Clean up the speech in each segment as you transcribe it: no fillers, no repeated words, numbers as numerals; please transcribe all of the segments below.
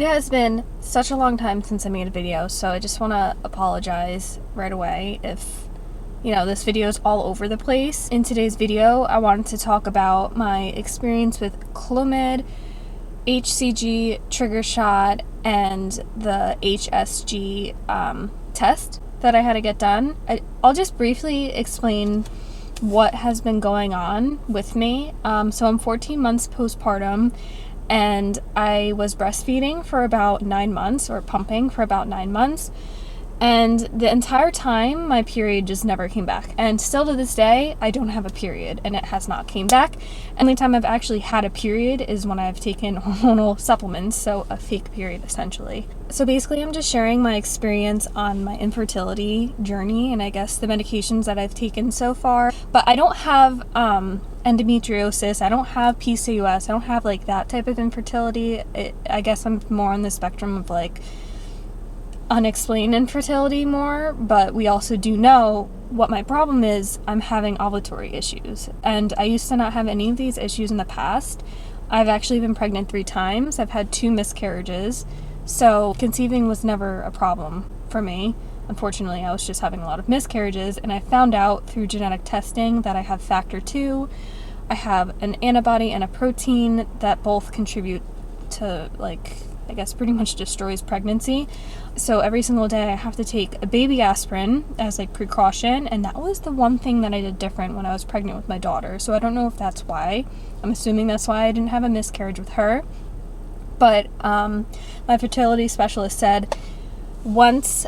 has been such a long time since I made a video, so I just want to apologize right away if, this video is all over the place. In today's video, I wanted to talk about my experience with Clomid, HCG, trigger shot, and the HSG test that I had to get done. I'll just briefly explain what has been going on with me. So I'm 14 months postpartum, and I was breastfeeding for about 9 months, or pumping for about 9 months, and the entire time my period just never came back, and still to this day I don't have a period, and it has not came back. And the only time I've actually had a period is when I've taken hormonal supplements, so a fake period essentially. So basically I'm just sharing my experience on my infertility journey and I guess the medications that I've taken so far. But I don't have endometriosis, I don't have PCOS, I don't have like that type of infertility. I guess I'm more on the spectrum of like unexplained infertility more, but we also do know what my problem is. I'm having ovulatory issues, and I used to not have any of these issues in the past. I've actually been pregnant 3 times. I've had 2 miscarriages, so conceiving was never a problem for me. Unfortunately, I was just having a lot of miscarriages, and I found out through genetic testing that I have factor 2. I have an antibody and a protein that both contribute to, I guess, pretty much destroys pregnancy. So every single day I have to take a baby aspirin as like precaution, and that was the one thing that I did different when I was pregnant with my daughter. So I don't know if that's why. I'm assuming that's why I didn't have a miscarriage with her. But my fertility specialist said once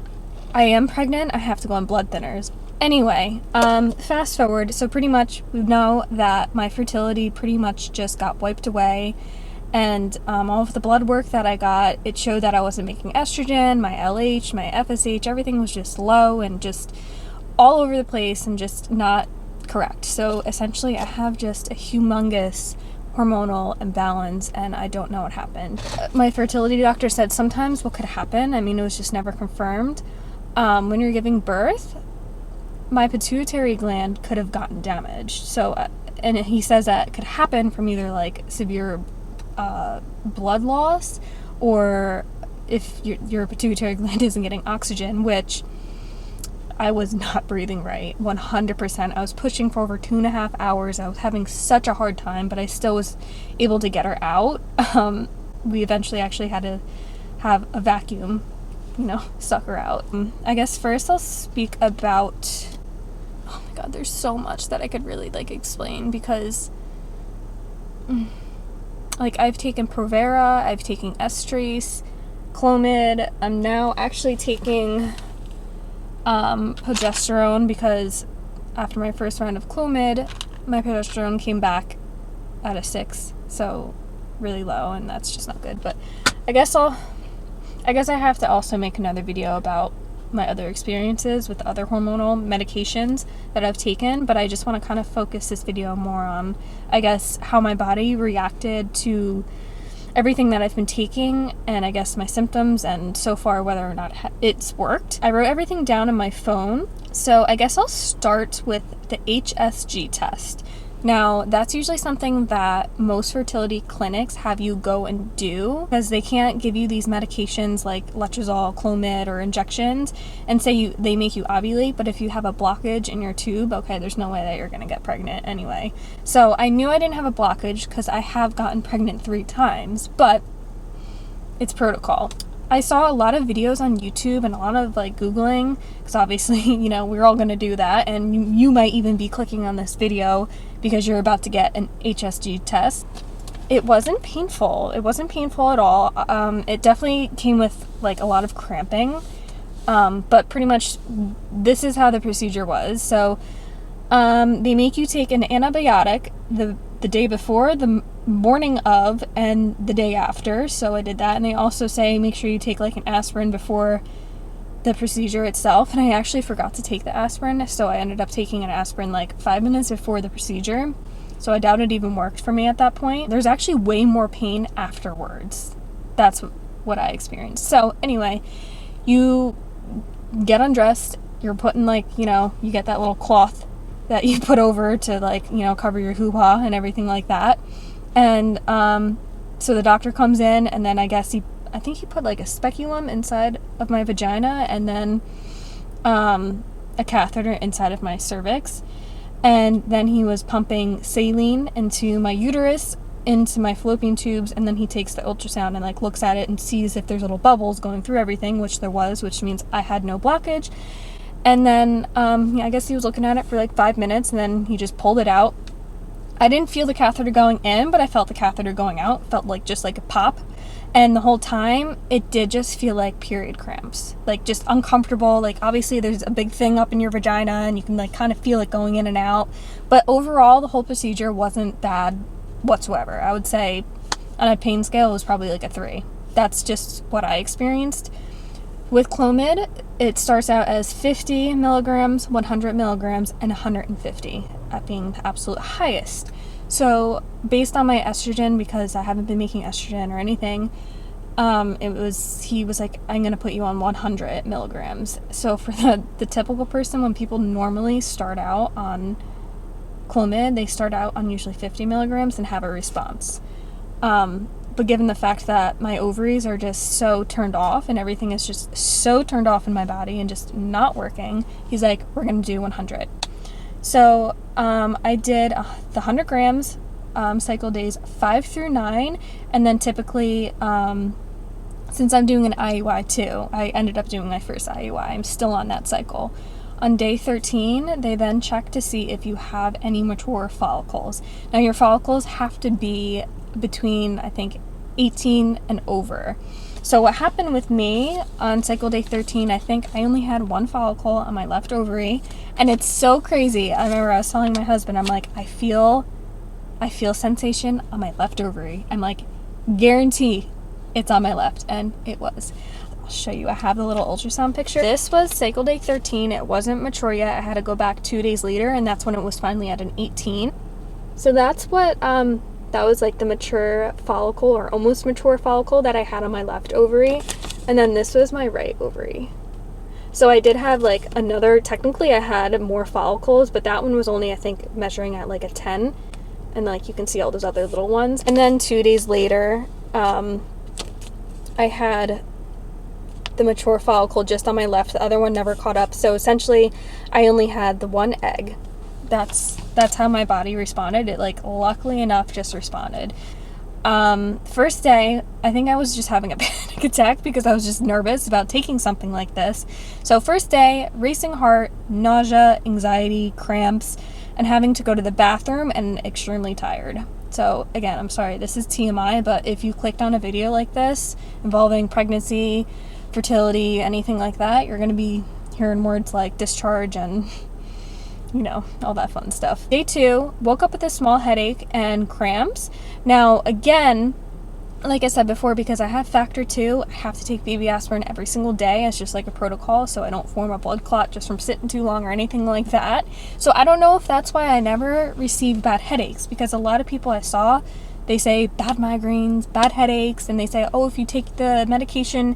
I am pregnant, I have to go on blood thinners. Anyway, fast forward. So pretty much we know that my fertility pretty much just got wiped away. And all of the blood work that I got, it showed that I wasn't making estrogen, my LH, my FSH, everything was just low and just all over the place and just not correct. So essentially I have just a humongous hormonal imbalance, and I don't know what happened. My fertility doctor said sometimes what could happen, I mean, it was just never confirmed, when you're giving birth, my pituitary gland could have gotten damaged. So, and he says that it could happen from either like severe blood loss, or if your pituitary gland isn't getting oxygen, which I was not breathing right 100%. I was pushing for over 2.5 hours. I was having such a hard time, but I still was able to get her out. We eventually actually had to have a vacuum, suck her out. I guess first I'll speak about, oh my god, there's so much that I could really explain, because I've taken Provera, I've taken Estrase, Clomid. I'm now actually taking progesterone, because after my first round of Clomid, my progesterone came back at a 6, so really low, and that's just not good. But I guess I have to also make another video about my other experiences with other hormonal medications that I've taken, but I just want to kind of focus this video more on, I guess, how my body reacted to everything that I've been taking, and I guess my symptoms, and so far whether or not it's worked. I wrote everything down on my phone, so I guess I'll start with the HSG test. Now, that's usually something that most fertility clinics have you go and do, because they can't give you these medications like letrozole, Clomid, or injections and say they make you ovulate, but if you have a blockage in your tube, okay, there's no way that you're gonna get pregnant anyway. So I knew I didn't have a blockage because I have gotten pregnant 3 times, but it's protocol. I saw a lot of videos on YouTube and a lot of Googling, because obviously, we're all going to do that, and you might even be clicking on this video because you're about to get an HSG test. It wasn't painful. It wasn't painful at all. It definitely came with a lot of cramping, but pretty much this is how the procedure was. So they make you take an antibiotic the day before, the morning of, and the day after. So I did that, and they also say make sure you take an aspirin before the procedure itself, and I actually forgot to take the aspirin, so I ended up taking an aspirin 5 minutes before the procedure. So I doubt it even worked for me at that point. There's actually way more pain afterwards. That's what I experienced. So anyway, you get undressed, you're putting you get that little cloth that you put over to cover your hoo-ha and everything like that. And so the doctor comes in, and then I guess I think he put like a speculum inside of my vagina, and then a catheter inside of my cervix. And then he was pumping saline into my uterus, into my fallopian tubes, and then he takes the ultrasound and like looks at it and sees if there's little bubbles going through everything, which there was, which means I had no blockage. And then yeah, I guess he was looking at it for like 5 minutes, and then he just pulled it out. I didn't feel the catheter going in, but I felt the catheter going out. Felt like just like a pop. And the whole time, it did just feel like period cramps. Like, just uncomfortable. Like, obviously, there's a big thing up in your vagina, and you can, like, kind of feel it going in and out. But overall, the whole procedure wasn't bad whatsoever. I would say, on a pain scale, it was probably, like, a 3. That's just what I experienced. With Clomid, it starts out as 50 milligrams, 100 milligrams, and 150, at being the absolute highest. So based on my estrogen, because I haven't been making estrogen or anything, he was like, I'm going to put you on 100 milligrams. So for the typical person, when people normally start out on Clomid, they start out on usually 50 milligrams and have a response. But given the fact that my ovaries are just so turned off and everything is just so turned off in my body and just not working, he's like, we're going to do 100. So I did the 100 grams cycle days 5 through 9, and then typically, since I'm doing an IUI too, I ended up doing my first IUI. I'm still on that cycle. On day 13, they then check to see if you have any mature follicles. Now, your follicles have to be between, I think, 18 and over. So what happened with me on cycle day 13, I think I only had 1 follicle on my left ovary, and it's so crazy. I remember I was telling my husband, I'm like, I feel sensation on my left ovary. I'm like, guarantee it's on my left, and it was. I'll show you. I have the little ultrasound picture. This was cycle day 13. It wasn't mature yet. I had to go back 2 days later, and that's when it was finally at an 18. So that's what that was like the mature follicle, or almost mature follicle, that I had on my left ovary. And then this was my right ovary. So I did have like another, technically I had more follicles, but that one was only, I think, measuring at like a 10. And like you can see all those other little ones. And then 2 days later, I had the mature follicle just on my left. The other one never caught up. So essentially I only had the 1 egg. That's how my body responded. It, like, luckily enough, just responded. First day, I think I was just having a panic attack because I was just nervous about taking something like this. So first day, racing heart, nausea, anxiety, cramps, and having to go to the bathroom, and extremely tired. So again, I'm sorry, this is TMI, but if you clicked on a video like this involving pregnancy, fertility, anything like that, you're going to be hearing words like discharge and, you know, all that fun stuff. Day 2, woke up with a small headache and cramps. Now, again, like I said before, because I have factor 2, I have to take baby aspirin every single day as just like a protocol, so I don't form a blood clot just from sitting too long or anything like that. So I don't know if that's why I never received bad headaches, because a lot of people I saw, they say bad migraines, bad headaches, and they say, oh, if you take the medication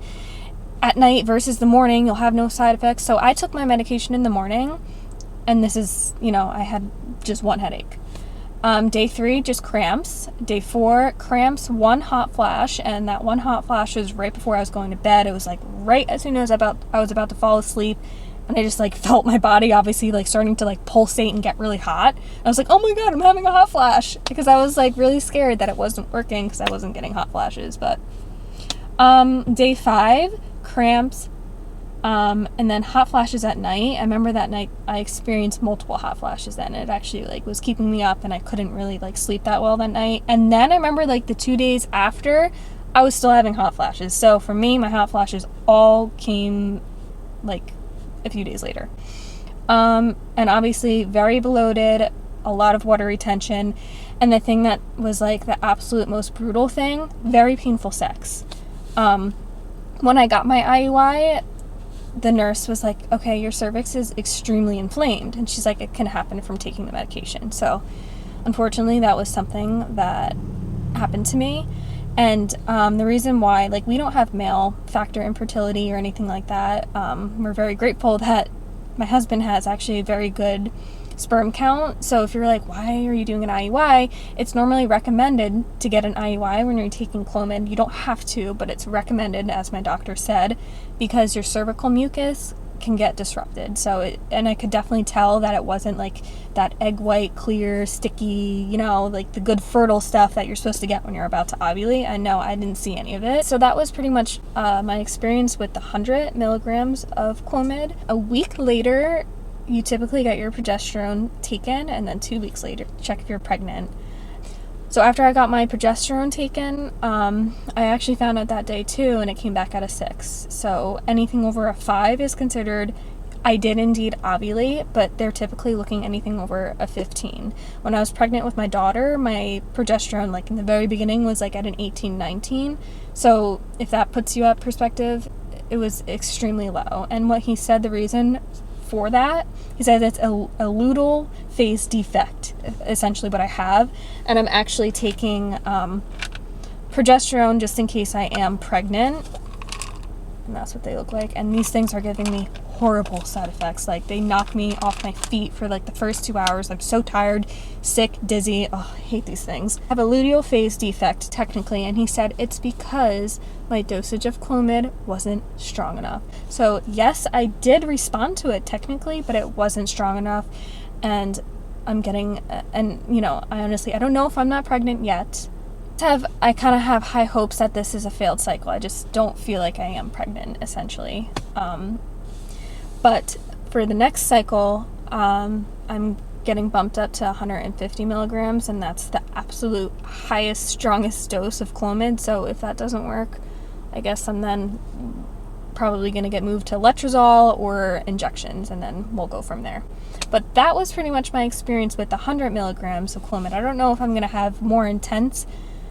at night versus the morning, you'll have no side effects. So I took my medication in the morning, and this is, you know, I had just 1 headache. Day 3, just cramps. Day 4, cramps, 1 hot flash, and that 1 hot flash was right before I was going to bed. It was like right as soon as I was about to fall asleep, and I just like felt my body obviously like starting to like pulsate and get really hot. I was like, oh my god, I'm having a hot flash, because I was like really scared that it wasn't working because I wasn't getting hot flashes. But day 5, cramps, and then hot flashes at night. I remember that night I experienced multiple hot flashes then. It actually like was keeping me up, and I couldn't really like sleep that well that night. And then I remember like the 2 days after, I was still having hot flashes. So for me, my hot flashes all came like a few days later. And obviously very bloated, a lot of water retention, and the thing that was like the absolute most brutal thing, very painful sex. When I got my IUI, the nurse was like, okay, your cervix is extremely inflamed. And she's like, it can happen from taking the medication. So unfortunately, that was something that happened to me. And the reason why, like, we don't have male factor infertility or anything like that. We're very grateful that my husband has actually a very good sperm count. So if you're like, why are you doing an IUI? It's normally recommended to get an IUI when you're taking Clomid. You don't have to, but it's recommended, as my doctor said, because your cervical mucus can get disrupted. And I could definitely tell that it wasn't like that egg white, clear, sticky, you know, like the good fertile stuff that you're supposed to get when you're about to ovulate. And no, I didn't see any of it. So that was pretty much my experience with the 100 milligrams of Clomid. A week later, you typically get your progesterone taken, and then 2 weeks later, check if you're pregnant. So after I got my progesterone taken, I actually found out that day too, and it came back at a 6. So anything over a 5 is considered, I did indeed ovulate, but they're typically looking anything over a 15. When I was pregnant with my daughter, my progesterone, like in the very beginning, was like at an 18, 19. So if that puts you at perspective, it was extremely low. And what he said, the reason for that, he says it's a luteal phase defect, essentially what I have, and I'm actually taking progesterone just in case I am pregnant, and that's what they look like. And these things are giving me horrible side effects. Like, they knock me off my feet for like the first 2 hours. I'm so tired, sick, dizzy. Oh, I hate these things. I have a luteal phase defect technically, and he said it's because my dosage of Clomid wasn't strong enough. So yes, I did respond to it technically, but it wasn't strong enough. And I'm getting, and you know, I don't know if I'm not pregnant yet. I kind of have high hopes that this is a failed cycle. I just don't feel like I am pregnant, essentially. But for the next cycle, I'm getting bumped up to 150 milligrams, and that's the absolute highest, strongest dose of Clomid. So if that doesn't work, I guess I'm then probably going to get moved to letrozole or injections, and then we'll go from there. But that was pretty much my experience with the 100 milligrams of Clomid. I don't know if I'm going to have more intense,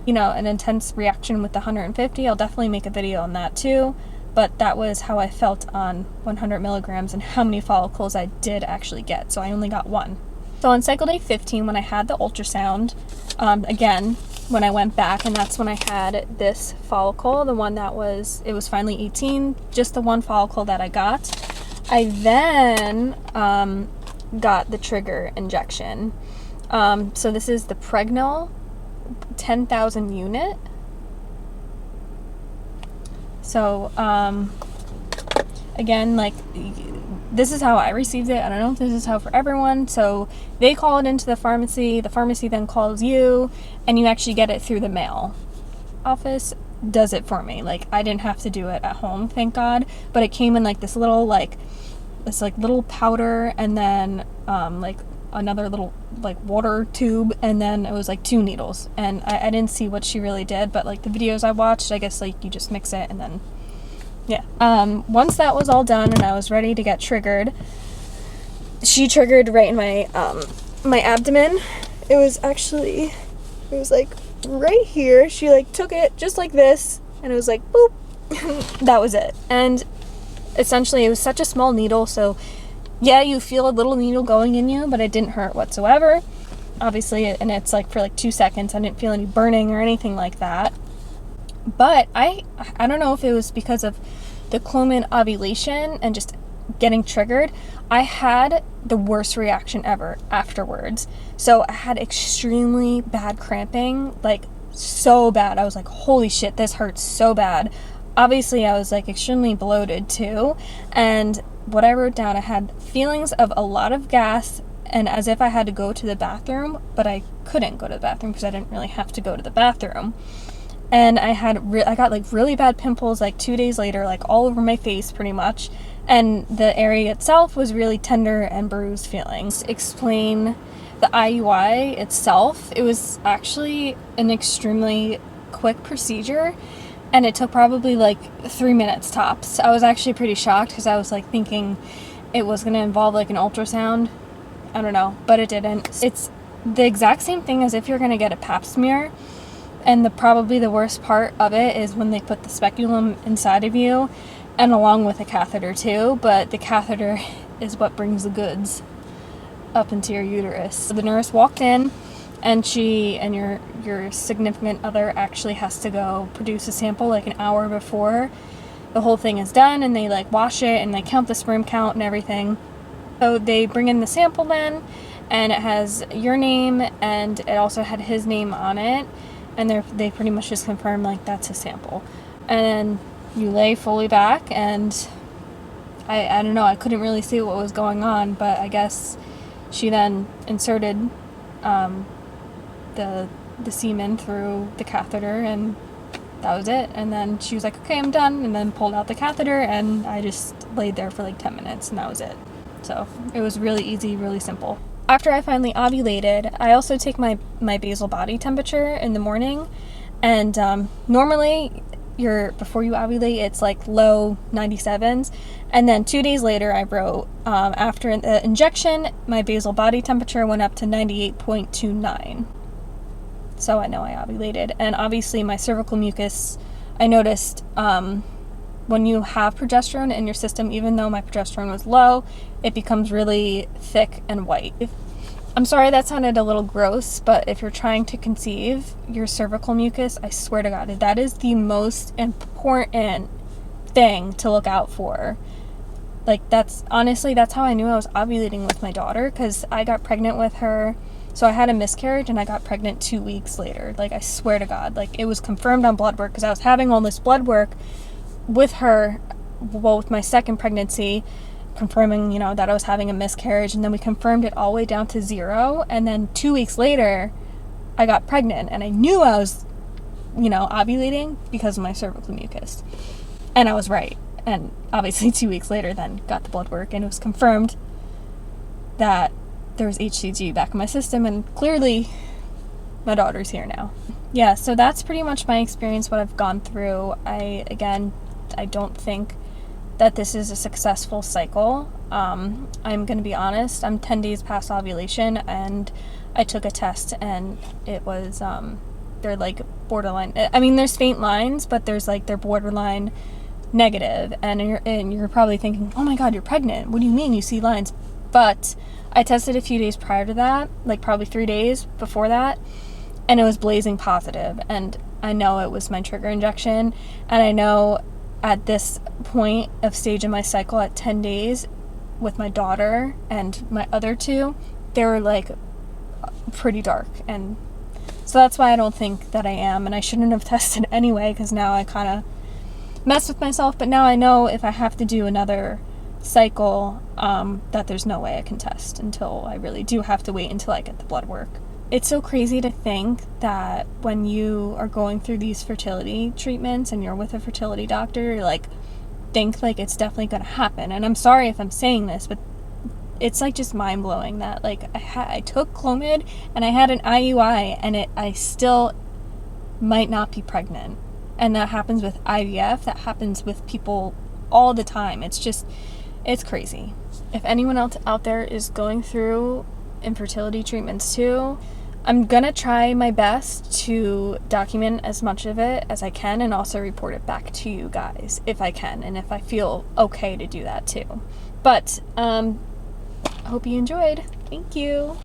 you know, an intense reaction with the 150. I'll definitely make a video on that too. But that was how I felt on 100 milligrams and how many follicles I did actually get. So I only got 1. So on cycle day 15, when I had the ultrasound, again, when I went back, and that's when I had this follicle, the one that was, it was finally 18, just the one follicle that I got. I then got the trigger injection. So this is the Pregnol 10,000 unit. So, again, like, this is how I received it. I don't know if this is how for everyone. So they call it into the pharmacy then calls you, and you actually get it through the mail. Office does it for me. Like, I didn't have to do it at home, thank God, but it came in like this little, like, little powder, and then, like, another little, like, water tube, and then it was like 2 needles. And I didn't see what she really did, but like the videos I watched, I guess like you just mix it, and then yeah. Once that was all done and I was ready to get triggered, she triggered right in my my abdomen. It was like right here. She like took it just like this, and it was like boop. That was it. And essentially it was such a small needle, so yeah, you feel a little needle going in you, but it didn't hurt whatsoever. Obviously, and it's like for like 2 seconds. I didn't feel any burning or anything like that. But I don't know if it was because of the Clomid ovulation and just getting triggered. I had the worst reaction ever afterwards. So I had extremely bad cramping, like so bad. I was like, holy shit, this hurts so bad. Obviously, I was like extremely bloated too. And what I wrote down, I had feelings of a lot of gas and as if I had to go to the bathroom, but I couldn't go to the bathroom because I didn't really have to go to the bathroom. And I got like really bad pimples like 2 days later, like all over my face pretty much. And the area itself was really tender and bruised feelings. Explain the IUI itself. It was actually an extremely quick procedure, and it took probably like 3 minutes tops. I was actually pretty shocked because I was like thinking it was going to involve like an ultrasound. I don't know, but it didn't. It's the exact same thing as if you're going to get a pap smear. And probably the worst part of it is when they put the speculum inside of you, and along with a catheter too, but the catheter is what brings the goods up into your uterus. So the nurse walked in, and your significant other actually has to go produce a sample like an hour before the whole thing is done, and they like wash it and they count the sperm count and everything. So they bring in the sample then, and it has your name, and it also had his name on it, and they pretty much just confirmed like that's a sample. And then you lay fully back, and I don't know, I couldn't really see what was going on, but I guess she then inserted the semen through the catheter, and that was it. And then she was like, okay, I'm done, and then pulled out the catheter, and I just laid there for like 10 minutes, and that was it. So it was really easy, really simple. After I finally ovulated, I also take my basal body temperature in the morning, and normally before you ovulate, it's like low 97s, and then 2 days later I wrote, after the injection, my basal body temperature went up to 98.29. So I know I ovulated. And obviously my cervical mucus, I noticed when you have progesterone in your system, even though my progesterone was low, it becomes really thick and white. I'm sorry that sounded a little gross, but if you're trying to conceive, your cervical mucus, I swear to God, that is the most important thing to look out for. Like, that's how I knew I was ovulating with my daughter, because I got pregnant with her. So I had a miscarriage, and I got pregnant 2 weeks later. Like, I swear to God, like, it was confirmed on blood work, because I was having all this blood work with her, well, with my second pregnancy, confirming, that I was having a miscarriage, and then we confirmed it all the way down to 0, and then 2 weeks later, I got pregnant, and I knew I was, ovulating because of my cervical mucus. And I was right. And obviously 2 weeks later, then got the blood work, and it was confirmed that there was HCG back in my system, and clearly my daughter's here now. Yeah, so that's pretty much my experience, what I've gone through. I don't think that this is a successful cycle. I'm going to be honest, I'm 10 days past ovulation, and I took a test, and it was, they're like borderline, I mean, there's faint lines, but they're borderline negative, and you're probably thinking, oh my God, you're pregnant. What do you mean you see lines? But I tested a few days prior to that, like probably 3 days before that, and it was blazing positive. And I know it was my trigger injection, and I know at this point of stage in my cycle at 10 days with my daughter and my other two, they were like pretty dark. And so that's why I don't think that I am, and I shouldn't have tested anyway, because now I kind of messed with myself. But now I know if I have to do another cycle, that there's no way I can test until I really do have to wait until I get the blood work. It's so crazy to think that when you are going through these fertility treatments and you're with a fertility doctor, you're like, think like it's definitely going to happen. And I'm sorry if I'm saying this, but it's like just mind-blowing that like I took Clomid and I had an IUI, and I still might not be pregnant. And that happens with IVF, that happens with people all the time. It's crazy. If anyone else out there is going through infertility treatments too, I'm gonna try my best to document as much of it as I can, and also report it back to you guys if I can, and if I feel okay to do that too. But I hope you enjoyed. Thank you.